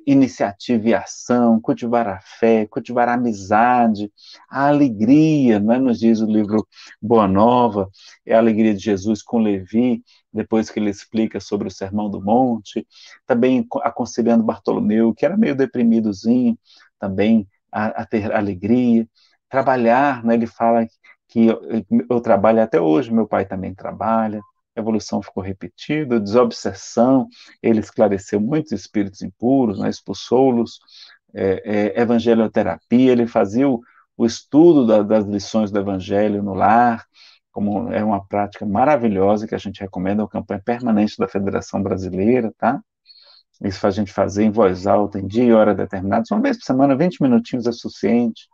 iniciativa e ação, cultivar a fé, cultivar a amizade, a alegria, não é? Nos diz o livro Boa Nova, é a alegria de Jesus com Levi, depois que ele explica sobre o Sermão do Monte, também aconselhando Bartolomeu, que era meio deprimidozinho, também a ter alegria, trabalhar, né? Ele fala que eu trabalho até hoje, meu pai também trabalha, a evolução ficou repetida, desobsessão, ele esclareceu muitos espíritos impuros, né, expulsou-los, evangelioterapia, ele fazia o estudo das lições do evangelho no lar, como é uma prática maravilhosa que a gente recomenda, é uma campanha permanente da Federação Brasileira, tá? Isso a gente fazer em voz alta, em dia e hora determinados, uma vez por semana, 20 minutinhos é suficiente.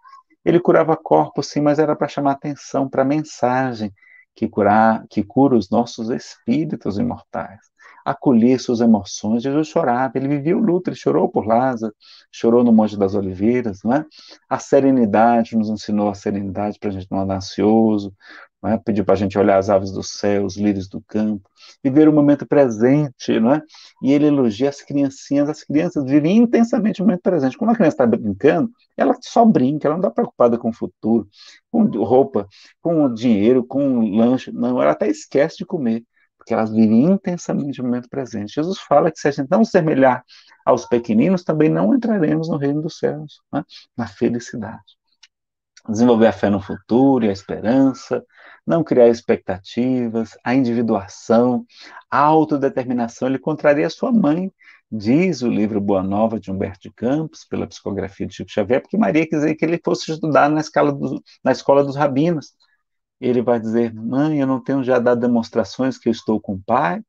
Ele curava corpos, sim, mas era para chamar atenção para a mensagem que cura os nossos espíritos imortais. Acolher suas emoções. Jesus chorava, ele vivia o luto, ele chorou por Lázaro, chorou no Monte das Oliveiras, não é? A serenidade, nos ensinou a serenidade para a gente não andar ansioso, não é? Pediu para a gente olhar as aves do céu, os lírios do campo, viver o momento presente, não é? E ele elogia as crianças vivem intensamente o momento presente. Quando a criança está brincando, ela só brinca, ela não está preocupada com o futuro, com roupa, com dinheiro, com lanche, não, ela até esquece de comer, porque elas vivem intensamente o momento presente. Jesus fala que se a gente não se semelhar aos pequeninos, também não entraremos no reino dos céus, né? Na felicidade. Desenvolver a fé no futuro e a esperança, não criar expectativas, a individuação, a autodeterminação. Ele contraria sua mãe, diz o livro Boa Nova de Humberto de Campos, pela psicografia de Chico Xavier, porque Maria quis dizer que ele fosse estudar na escola dos rabinos. Ele vai dizer, mãe, eu não tenho já dado demonstrações que eu estou com o pai,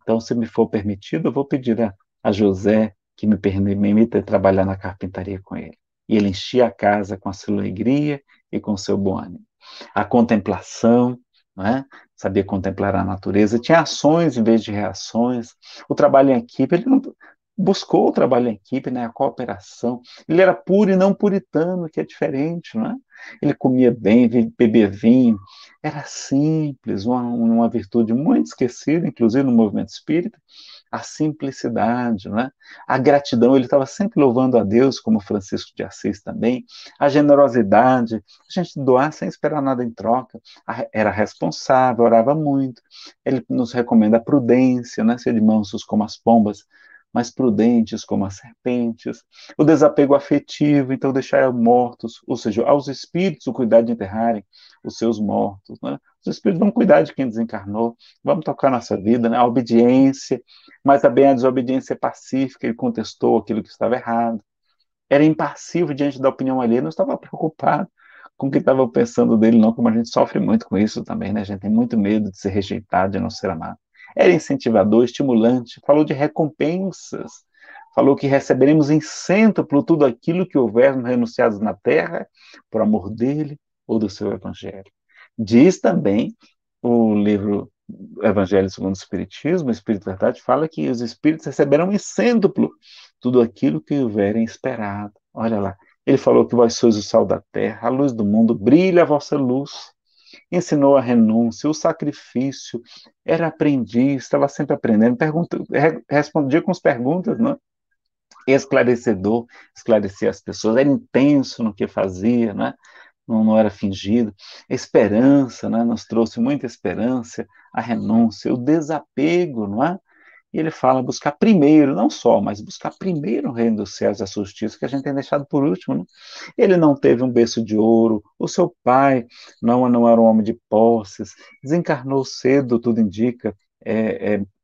então se me for permitido, eu vou pedir a José que me permita trabalhar na carpintaria com ele. E ele enchia a casa com a sua alegria e com o seu bom ânimo. A contemplação, não é? Sabia contemplar a natureza, tinha ações em vez de reações. O trabalho em equipe, ele não buscou o trabalho em equipe, né? A cooperação. Ele era puro e não puritano, que é diferente, não é? Ele comia bem, bebia vinho, era simples, uma virtude muito esquecida, inclusive no movimento espírita, a simplicidade, né? A gratidão, ele estava sempre louvando a Deus, como Francisco de Assis também, a generosidade, a gente doar sem esperar nada em troca, era responsável, orava muito, ele nos recomenda a prudência, né? Ser de mansos como as pombas, mas prudentes como as serpentes, o desapego afetivo, então deixar mortos, ou seja, aos espíritos o cuidado de enterrarem os seus mortos, né? Os espíritos vão cuidar de quem desencarnou, vamos tocar nossa vida, né? A obediência, mas também a desobediência pacífica, ele contestou aquilo que estava errado, era impassivo diante da opinião alheia, não estava preocupado com o que estavam pensando dele, não, como a gente sofre muito com isso também, né? A gente tem muito medo de ser rejeitado, de não ser amado. Era incentivador, estimulante, falou de recompensas, falou que receberemos em cêntuplo tudo aquilo que houvermos renunciados na terra, por amor dele ou do seu evangelho. Diz também o livro Evangelho segundo o Espiritismo, o Espírito Verdade, fala que os espíritos receberão em cêntuplo tudo aquilo que houverem esperado. Olha lá, ele falou que vós sois o sal da terra, a luz do mundo, brilha a vossa luz. Ensinou a renúncia, o sacrifício, era aprendiz, estava sempre aprendendo, respondia com as perguntas, não é? Esclarecedor, esclarecia as pessoas, era intenso no que fazia, né? Não era fingido. A esperança, né? Nos trouxe muita esperança, a renúncia, o desapego, não é? E ele fala buscar primeiro, não só, mas buscar primeiro o reino dos céus e a sua justiça, que a gente tem deixado por último. Né? Ele não teve um berço de ouro, o seu pai não era um homem de posses, desencarnou cedo, tudo indica,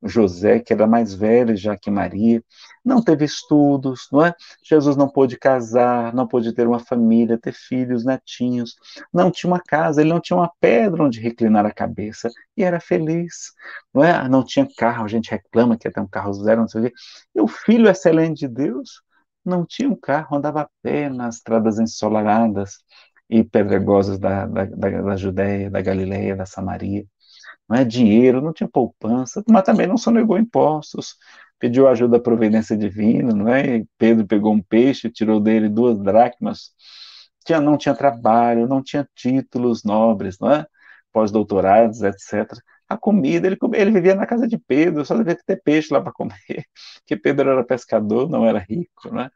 José, que era mais velho já que Maria, não teve estudos, não é? Jesus não pôde casar, não pôde ter uma família, ter filhos, netinhos, não tinha uma casa, ele não tinha uma pedra onde reclinar a cabeça, e era feliz, não é? Não tinha carro, a gente reclama que ia ter um carro zero, não sei o quê. E o filho excelente de Deus não tinha um carro, andava a pé nas estradas ensolaradas e pedregosas da Judéia, da Galileia, da Samaria. Não é dinheiro, não tinha poupança, mas também não sonegou impostos, pediu ajuda à providência divina, não é? Pedro pegou um peixe, tirou dele 2 dracmas, não tinha trabalho, não tinha títulos nobres, não é? Pós-doutorados, etc. A comida, ele vivia na casa de Pedro, só devia ter peixe lá para comer, porque Pedro era pescador, não era rico, não é?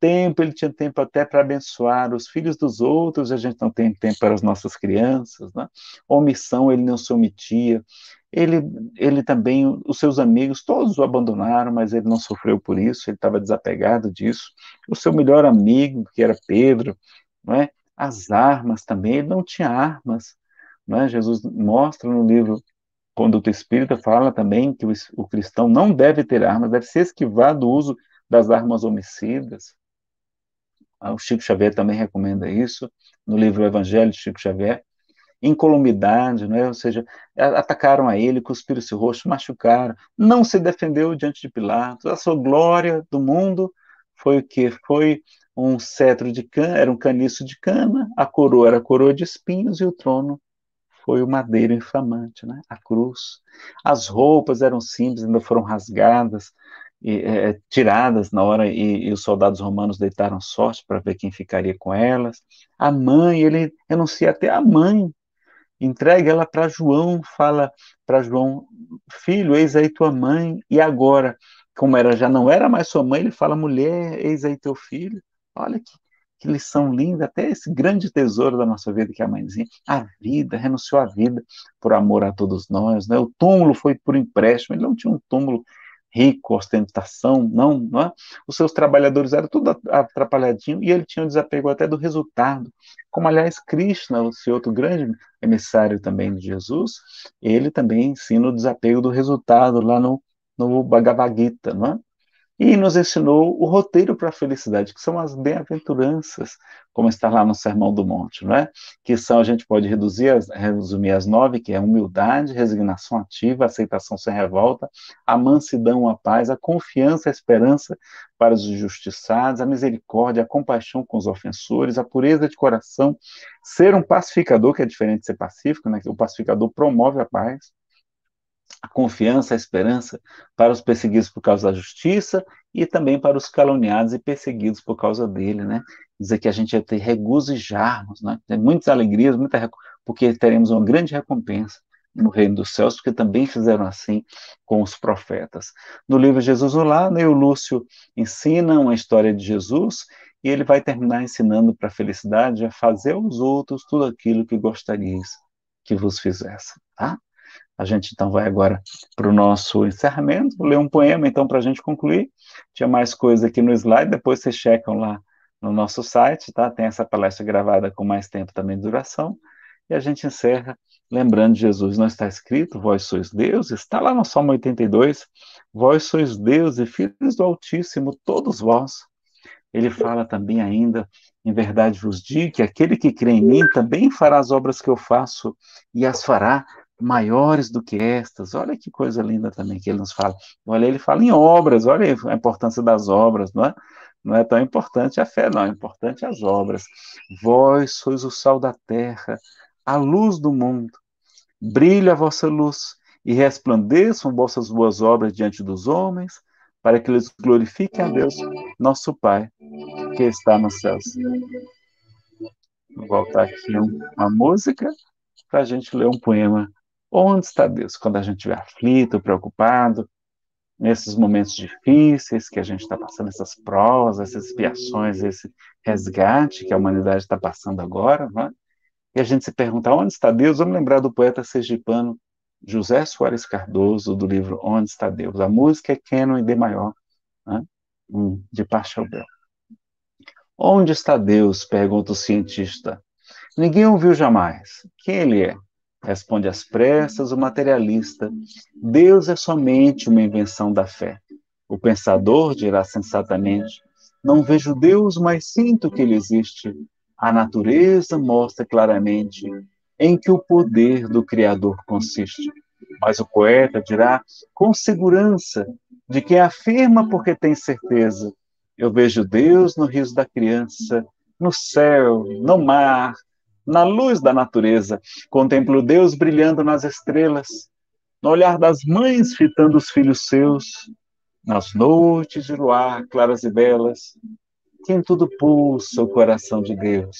Tempo, ele tinha tempo até para abençoar os filhos dos outros, a gente não tem tempo para as nossas crianças, né? Omissão, ele não se omitia, ele, ele também, os seus amigos, todos o abandonaram, mas ele não sofreu por isso, ele estava desapegado disso. O seu melhor amigo, que era Pedro, não é? As armas também, ele não tinha armas, não é? Jesus mostra no livro Conduta Espírita, fala também que o cristão não deve ter armas, deve se esquivar do uso das armas homicidas. O Chico Xavier também recomenda isso, no livro Evangelho de Chico Xavier. Incolumidade, né? Ou seja, atacaram a ele, cuspiram seu rosto, machucaram. Não se defendeu diante de Pilatos. A sua glória do mundo foi o quê? Foi um cetro de cana, era um caniço de cana, a coroa era a coroa de espinhos e o trono foi o madeiro inflamante, né? A cruz. As roupas eram simples, ainda foram rasgadas, tiradas na hora, e os soldados romanos deitaram sorte para ver quem ficaria com elas. A mãe, ele renuncia até a mãe, entrega ela para João, fala para João, filho, eis aí tua mãe, e agora, como era, já não era mais sua mãe, ele fala, mulher, eis aí teu filho. Olha que lição linda, até esse grande tesouro da nossa vida que é a mãezinha, a vida, renunciou à vida por amor a todos nós, né? O túmulo foi por empréstimo, ele não tinha um túmulo rico, ostentação, não é? Os seus trabalhadores eram tudo atrapalhadinho e ele tinha um desapego até do resultado, como aliás Krishna, o seu outro grande emissário também de Jesus, ele também ensina o desapego do resultado lá no Bhagavad Gita, não é? E nos ensinou o roteiro para a felicidade, que são as bem-aventuranças, como está lá no Sermão do Monte, não é? Que são, a gente pode resumir as 9, que é a humildade, resignação ativa, aceitação sem revolta, a mansidão, a paz, a confiança, a esperança para os injustiçados, a misericórdia, a compaixão com os ofensores, a pureza de coração, ser um pacificador, que é diferente de ser pacífico, né? Que o pacificador promove a paz, a confiança, a esperança para os perseguidos por causa da justiça e também para os caluniados e perseguidos por causa dele, né? Dizer que a gente ia ter regozijarmos, né? Ter muitas alegrias, porque teremos uma grande recompensa no reino dos céus, porque também fizeram assim com os profetas. No livro Jesus no Lar, né, o Lúcio ensina uma história de Jesus e ele vai terminar ensinando para a felicidade a fazer aos outros tudo aquilo que gostarias que vos fizessem, tá? A gente então vai agora para o nosso encerramento, vou ler um poema então para a gente concluir. Tinha mais coisa aqui no slide, depois vocês checam lá no nosso site, tá? Tem essa palestra gravada com mais tempo também de duração. E a gente encerra lembrando de Jesus, não está escrito, vós sois Deus, está lá no Salmo 82, vós sois Deus e filhos do Altíssimo, todos vós. Ele fala também ainda, em verdade vos digo, que aquele que crê em mim também fará as obras que eu faço e as fará maiores do que estas. Olha que coisa linda também que ele nos fala. Olha, ele fala em obras, olha a importância das obras, não é? Não é tão importante a fé, não, é importante as obras. Vós sois o sal da terra, a luz do mundo. Brilhe a vossa luz e resplandeçam vossas boas obras diante dos homens, para que eles glorifiquem a Deus, nosso Pai, que está nos céus. Vou voltar aqui uma música para a gente ler um poema. Onde está Deus? Quando a gente estiver aflito, preocupado, nesses momentos difíceis que a gente está passando, essas provas, essas expiações, esse resgate que a humanidade está passando agora, não é? E a gente se pergunta, onde está Deus? Vamos lembrar do poeta sergipano José Soares Cardoso, do livro Onde está Deus? A música é Canon em D maior, né? De Pachelbel. Onde está Deus? Pergunta o cientista. Ninguém o viu jamais. Quem ele é? Responde às pressas o materialista. Deus é somente uma invenção da fé. O pensador dirá sensatamente: não vejo Deus, mas sinto que ele existe. A natureza mostra claramente em que o poder do Criador consiste. Mas o poeta dirá com segurança de quem afirma porque tem certeza. Eu vejo Deus no riso da criança, no céu, no mar, na luz da natureza. Contemplo Deus brilhando nas estrelas, no olhar das mães fitando os filhos seus, nas noites de luar claras e belas, que em tudo pulsa o coração de Deus.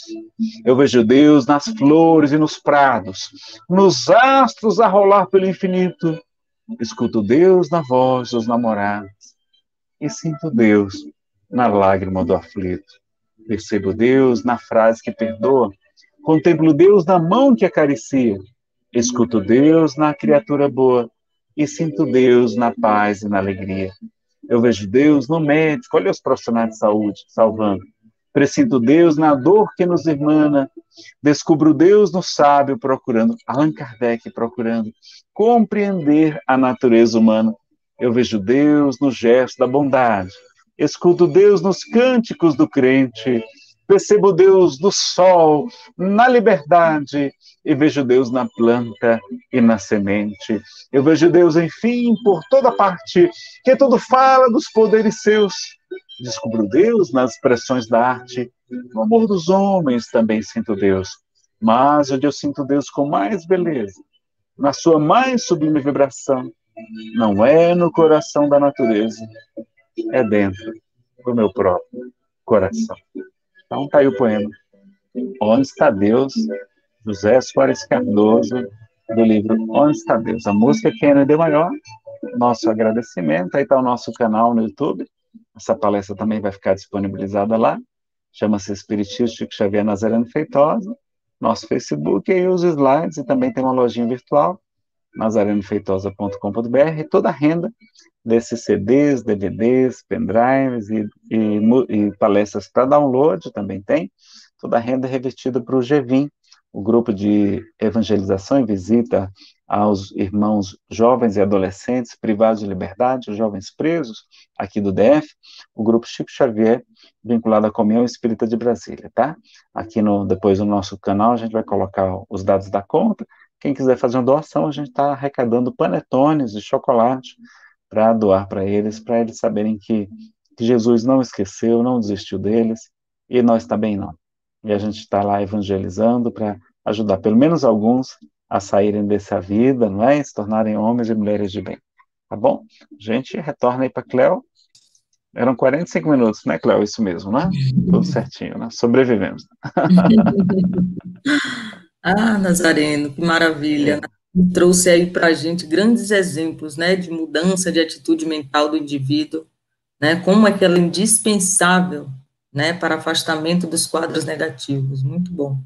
Eu vejo Deus nas flores e nos prados, nos astros a rolar pelo infinito. Escuto Deus na voz dos namorados e sinto Deus na lágrima do aflito. Percebo Deus na frase que perdoa, contemplo Deus na mão que acaricia, escuto Deus na criatura boa e sinto Deus na paz e na alegria. Eu vejo Deus no médico, olha os profissionais de saúde salvando. Presinto Deus na dor que nos irmana. Descubro Deus no sábio procurando, Allan Kardec procurando compreender a natureza humana. Eu vejo Deus no gesto da bondade. Escuto Deus nos cânticos do crente. Percebo Deus no sol, na liberdade, e vejo Deus na planta e na semente. Eu vejo Deus, enfim, por toda parte, que tudo fala dos poderes seus. Descubro Deus nas expressões da arte. No amor dos homens também sinto Deus. Mas onde eu sinto Deus com mais beleza, na sua mais sublime vibração, não é no coração da natureza, é dentro do meu próprio coração. Então tá aí o poema. Onde está Deus? José Soares Cardoso, do livro Onde está Deus? A música que é D maior. Nosso agradecimento. Aí está o nosso canal no YouTube. Essa palestra também vai ficar disponibilizada lá. Chama-se Espiritismo Chico Xavier Nazareno Feitosa. Nosso Facebook e aí os slides. E também tem uma lojinha virtual, nazarenofeitosa.com.br. Toda a renda desses CDs, DVDs, pendrives e palestras para download também tem. Toda a renda é revertida para o GEVIM, o grupo de evangelização e visita aos irmãos jovens e adolescentes privados de liberdade, os jovens presos aqui do DF, o grupo Chico Xavier, vinculado à Comunhão Espírita de Brasília, tá? Aqui depois no nosso canal a gente vai colocar os dados da conta. Quem quiser fazer uma doação, a gente está arrecadando panetones de chocolate para doar para eles saberem que Jesus não esqueceu, não desistiu deles, e nós também não. E a gente está lá evangelizando para ajudar pelo menos alguns a saírem dessa vida, não é? E se tornarem homens e mulheres de bem. Tá bom? A gente retorna aí para Cléo. Eram 45 minutos, né, Cléo? Isso mesmo, né? Tudo certinho, né? Sobrevivemos. Ah, Nazareno, que maravilha, É, né? Trouxe aí para a gente grandes exemplos, né, de mudança de atitude mental do indivíduo, né, como é que ela é indispensável, né, para afastamento dos quadros negativos. Muito bom.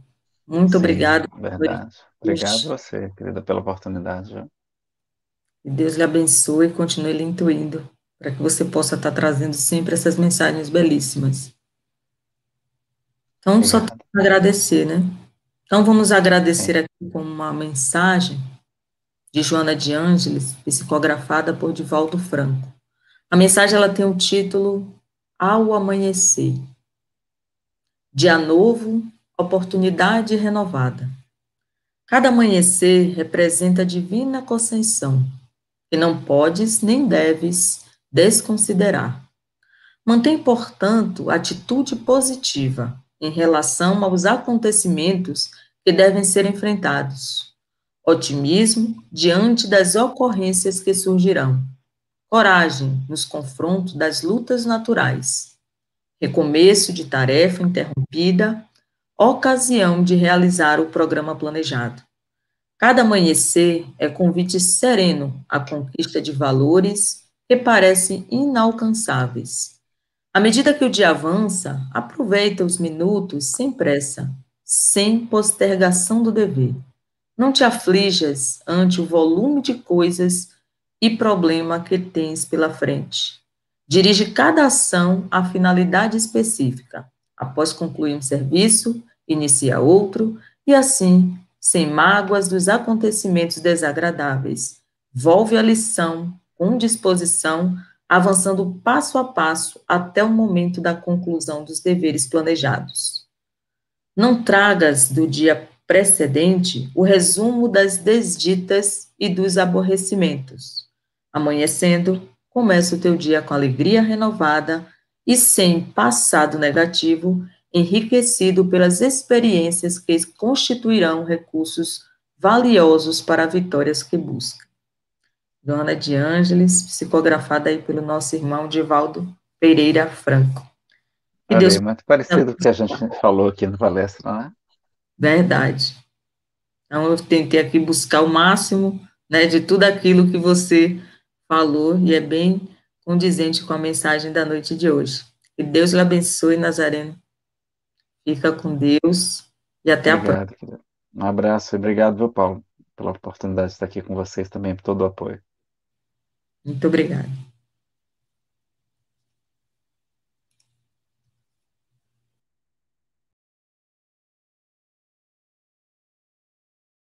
Muito sim, obrigado. verdade. Obrigado a você, querida, pela oportunidade. Viu? Que Deus lhe abençoe e continue lhe intuindo, para que você possa estar trazendo sempre essas mensagens belíssimas. Então, só tenho Obrigado. que agradecer, né? Então, vamos Sim. agradecer aqui com uma mensagem de Joana de Ângeles, psicografada por Divaldo Franco. A mensagem ela tem o título Ao Amanhecer. Dia novo, oportunidade renovada. Cada amanhecer representa a divina conceição, que não podes nem deves desconsiderar. Mantém, portanto, atitude positiva em relação aos acontecimentos que devem ser enfrentados. Otimismo diante das ocorrências que surgirão. Coragem nos confrontos das lutas naturais. Recomeço de tarefa interrompida. Ocasião de realizar o programa planejado. Cada amanhecer é convite sereno à conquista de valores que parecem inalcançáveis. À medida que o dia avança, aproveita os minutos sem pressa, sem postergação do dever. Não te aflijas ante o volume de coisas e problema que tens pela frente. Dirige cada ação à finalidade específica. Após concluir um serviço, inicia outro, e assim, sem mágoas dos acontecimentos desagradáveis, volve a lição com disposição, avançando passo a passo até o momento da conclusão dos deveres planejados. Não tragas do dia precedente o resumo das desditas e dos aborrecimentos. Amanhecendo, começa o teu dia com alegria renovada e sem passado negativo, enriquecido pelas experiências que constituirão recursos valiosos para vitórias que busca. Dona de Ângeles, psicografada aí pelo nosso irmão Divaldo Pereira Franco. Que Olha Deus aí, muito parecido com o que a gente falou aqui na palestra, né? verdade. Então, eu tentei aqui buscar o máximo, né, de tudo aquilo que você falou, e é bem condizente com a mensagem da noite de hoje. Que Deus lhe abençoe, Nazareno. Fica com Deus e até a próxima. Obrigado, querido. Um abraço e obrigado, viu, Paulo, pela oportunidade de estar aqui com vocês também, por todo o apoio. Muito obrigada.